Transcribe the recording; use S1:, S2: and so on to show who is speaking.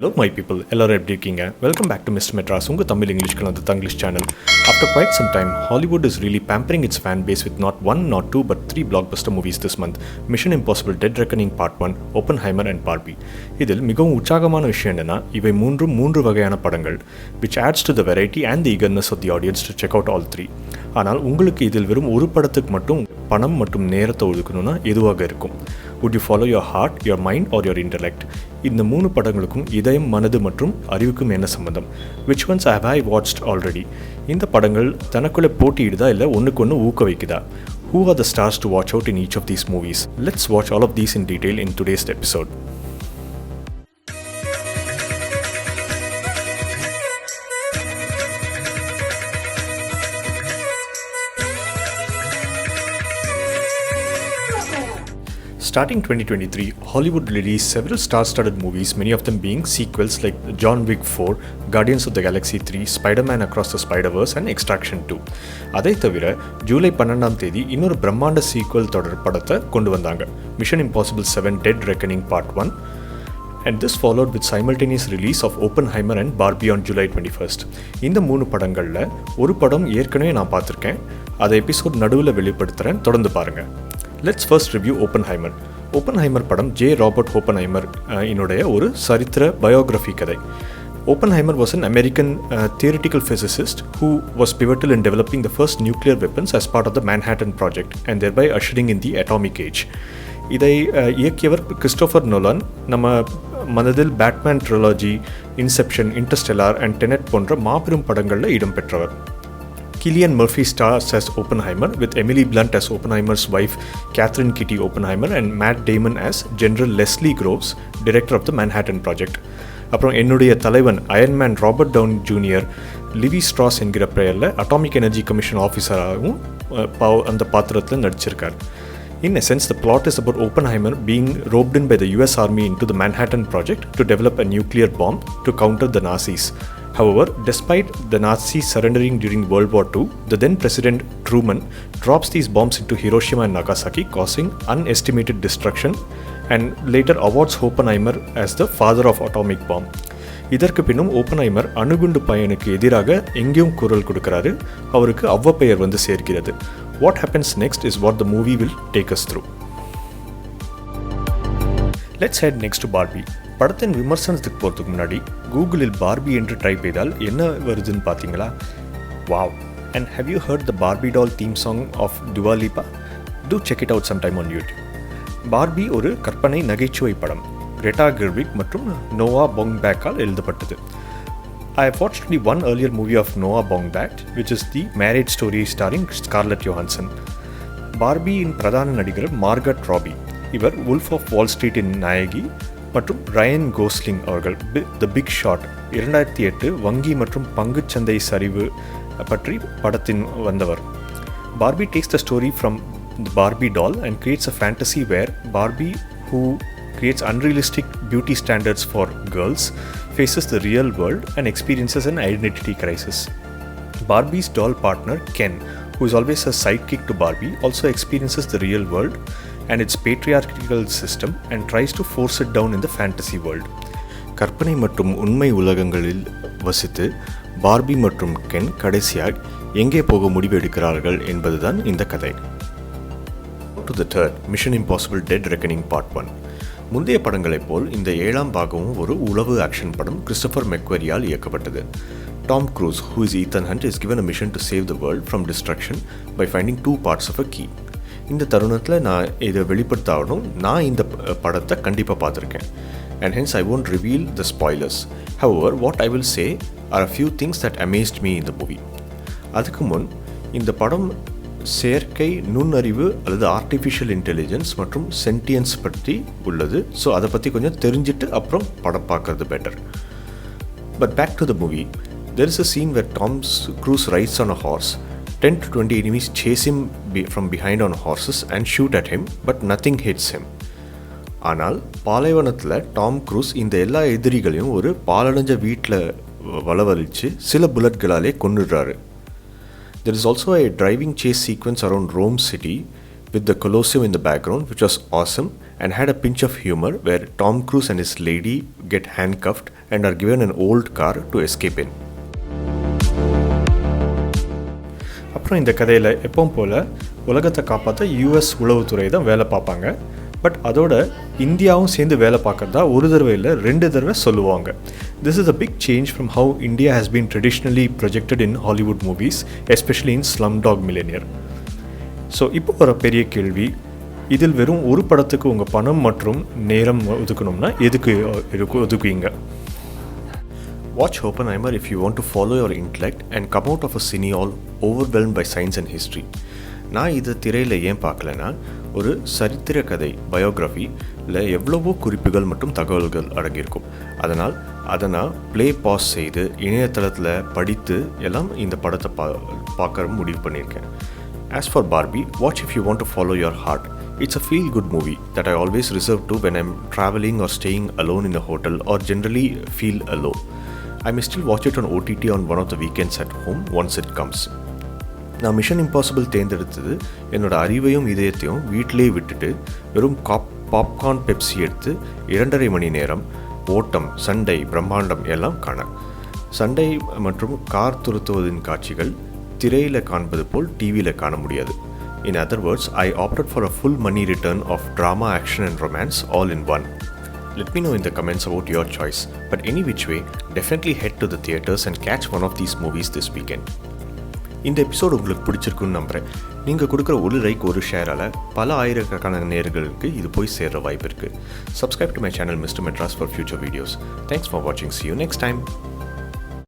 S1: Hello my people, எல்லாரும் எப்படி இருக்கீங்க? Welcome back to Mr. Madras, உங்க தமிழ் இங்கிலீஷ் கலந்த Tanglish channel. After quite some time, Hollywood is really pampering its fan base with not one, not two, but three blockbuster movies this month. Mission Impossible Dead Reckoning Part 1, Oppenheimer and Barbie. இதில் மிகவும் உற்சாகமான விஷயம் என்னன்னா, இவை மூன்று வகையான படங்கள், which adds to the variety and the eagerness of the audience to check out all three. ஆனால் உங்களுக்கு இதில் வெறும் ஒரு படத்துக்கு மட்டும் பணம் மற்றும் நேரத்தை ஒதுக்கணும்னா எதுவாக இருக்கும்? Would you follow your heart, your mind or your intellect? இந்த மூணு படங்களுக்கும் இதயம், மனது மற்றும் அறிவுக்கும் என்ன சம்பந்தம்? Which ones have I watched already? இந்த படங்கள் தனக்குள்ளே போட்டியிடுதா இல்லை ஒன்றுக்கு ஒன்று ஊக்குவிக்குதா? Who are the stars to watch out in each of these movies? Let's watch all of these in detail in today's episode. Starting 2023, Hollywood released several star-studded movies, many of them being sequels like John Wick 4, Guardians of the Galaxy 3, Spider-Man Across the Spider-Verse and Extraction 2. அதை தவிர ஜூலை 12ஆம் தேதி இன்னொரு பிரம்மாண்ட sequel தொடர் படத்தை கொண்டு வந்தாங்க, Mission Impossible 7 Dead Reckoning Part 1. And this followed with simultaneous release of Oppenheimer and Barbie on July 21st. இந்த மூணு படங்களில் ஒரு படம் ஏற்கனவே நான் பார்த்துருக்கேன், அதை எபிசோட் நடுவில் வெளிப்படுத்துகிறேன், தொடர்ந்து பாருங்கள். Let's first review Oppenheimer. Oppenheimer படம் J. Robert Oppenheimer இனுடைய ஒரு சரித்திர பயோகிராஃபி கதை. Oppenheimer was an American theoretical physicist who was pivotal in developing the first nuclear weapons as part of the Manhattan Project and thereby ushering in the atomic age. இதை இயக்கியவர் Christopher Nolan. நம்ம மனதில் Batman trilogy, Inception, Interstellar and Tenet போன்ற மாபெரும் படங்களில் இடம்பெற்றவர். Cillian Murphy stars as Oppenheimer, with Emily Blunt as Oppenheimer's wife Catherine Kitty Oppenheimer and Matt Damon as General Leslie Groves, director of the Manhattan Project. அப்புறம் என்னுடைய தலைவன் Iron Man Robert Downey Junior Levi Strauss என்கிற பெயரில் atomic energy commission ஆஃபீஸராகவும் அந்த பாத்திரத்தில் நடிச்சிருக்கார். In essence, the plot is about Oppenheimer being roped in by the US Army into the Manhattan Project to develop a nuclear bomb to counter the Nazis. However, despite the Nazis surrendering during World War II, the then President Truman drops these bombs into Hiroshima and Nagasaki, causing unestimated destruction, and later awards Oppenheimer as the father of atomic bomb. இதற்கு பின்னும் Oppenheimer அணுகுண்டு பையனுக்கு எதிராக எங்கேயும் குரல் கொடுக்கிறாரு, அவருக்கு அவ்வப்பெயர் வந்து சேர்க்கிறது. What happens next is what the movie will take us through. Let's head next to Barbie. படத்தின் விமர்சனத்துக்கு போகிறதுக்கு முன்னாடி கூகுளில் பார்பி என்று டைப் செய்தால் என்ன வருதுன்னு பார்த்தீங்களா? Wow! And have you heard the Barbie doll theme song of Dua Lipa? Do check it out sometime on YouTube. Barbie ஒரு கற்பனை நகைச்சுவை படம், Greta மற்றும் நோவா பாங்பாக்கால் எழுதப்பட்டது. I have watched only one earlier movie of Noah Baumbach, which is The Marriage Story starring Scarlett Johansson. பார்பியின் பிரதான நடிகர் Margot rabi. இவர் Wolf of Wall Street இன் நாயகி மற்றும் ரயன் கோஸ்லிங் அவர்கள் தி பிக் ஷாட் 2008 வங்கி மற்றும் பங்குச்சந்தை சரிவு பற்றி படத்தின் வந்தவர். Barbie takes the story from the Barbie doll and creates a fantasy where Barbie, who creates unrealistic beauty standards for girls, faces the real world and experiences an identity crisis. Barbie's doll partner Ken, who is always a sidekick to Barbie, also experiences the real world and its patriarchal system and tries to force it down in the fantasy world. கற்பனை மற்றும் உண்மை உலகங்களில் வசித்து Barbie மற்றும் Ken கடைசியாக எங்கே போக முடிவு எடுக்கிறார்கள் என்பதுதான் இந்த கதை. To the third, Mission Impossible Dead Reckoning Part 1. முந்தைய படங்களைப் போல் இந்த 7ஆம் பாகமும் ஒரு உளவு ஆக்ஷன் படம் கிறிஸ்டோபர் மெக்வரியால் இயக்கப்பட்டது. Tom Cruise, who is Ethan Hunt, is given a mission to save the world from destruction by finding two parts of a key. இந்த தருணத்தில் நான் இதை வெளிப்படுத்தாகணும், நான் இந்த படத்தை கண்டிப்பாக பார்த்துருக்கேன். And hence I won't reveal the spoilers. However, what I will say are a few things that amazed me in the movie. அதுக்கு முன் இந்த படம் செயற்கை நுண்ணறிவு அல்லது ஆர்டிஃபிஷியல் இன்டெலிஜென்ஸ் மற்றும் சென்டியன்ஸ் பற்றி உள்ளது. ஸோ அதை பற்றி கொஞ்சம் தெரிஞ்சுட்டு அப்புறம் படம் பார்க்கறது better. But back to the movie. There is a scene where Tom Cruise rides on a horse. 10 to 20 enemies chase him from behind on horses and shoot at him, but nothing hits him. ஆனால் பாலைவனத்தில் Tom cruise இந்த எல்லா எதிரிகளையும் ஒரு பாலடைஞ்ச வீட்டில் வளவழித்து சில புல்லட்களாலே கொன்னுடுறாரு. There is also a driving chase sequence around Rome city with the Colosseum in the background, which was awesome, and had a pinch of humor where Tom Cruise and his lady get handcuffed and are given an old car to escape in. அப்புறம் இந்த கதையில் எப்பவும் போல் உலகத்தை காப்பாற்ற US உளவுத்துறை தான் வேலை பார்ப்பாங்க. பட் அதோட இந்தியாவும் சேர்ந்து வேலை பார்க்குறதா ஒரு தடவை இல்லை 2 தடவை சொல்லுவாங்க. This is a big change from how India has been traditionally projected in Hollywood movies, especially in Slumdog Millionaire. So இப்போ ஒரு பெரிய கேள்வி, இதில் வெறும் ஒரு படத்துக்கு உங்கள் பணம் மற்றும் நேரம் ஒதுக்கணும்னா எதுக்கு ஒதுக்குவீங்க? Watch Oppenheimer if you want to follow your intellect and come out of a cine all overwhelmed by science and history. நான் இதை திரையில் ஏன் பார்க்கலன்னா, ஒரு சரித்திர கதை பயோகிராஃபி இல்லை எவ்வளவோ குறிப்புகள் மற்றும் தகவல்கள் அடங்கியிருக்கும். அதனால் அதை நான் பாஸ் செய்து இணையதளத்தில் படித்து எல்லாம் இந்த படத்தை பார்க்க முடிவு பண்ணியிருக்கேன். As for Barbie, watch if you want to follow your heart. It's a feel-good movie that I always reserve to when I'm traveling or staying alone in a hotel or generally feel alone. I may still watch it on OTT on one of the weekends at home once it comes. நான் mission impossible தேர்ந்தெடுத்தது என்னோடய அறிவையும் இதயத்தையும் வீட்டிலே விட்டுட்டு வெறும் popcorn Pepsi எடுத்து 2.5 மணி நேரம் ஓட்டம், சண்டை, பிரம்மாண்டம் எல்லாம் காண. சண்டை மற்றும் கார் துரத்துவதின் காட்சிகள் திரையில் காண்பது போல் டிவியில் காண முடியாது. In other words, I opted for a full money return of drama, action and romance all in one. Let me know in the comments about your choice. But any which way, definitely head to the theatres and catch one of these movies this weekend. இந்த episode உங்களுக்கு பிடிச்சிருக்குன்னு நம்புகிறேன். நீங்கள் கொடுக்குற ஒரு like, ஒரு ஷேரால் பல ஆயிரக்கணக்கான நேயர்களுக்கு இது போய் சேர்கிற வாய்ப்பு இருக்குது. Subscribe to my channel Mr. Madras for future videos. Thanks for watching. See you next time.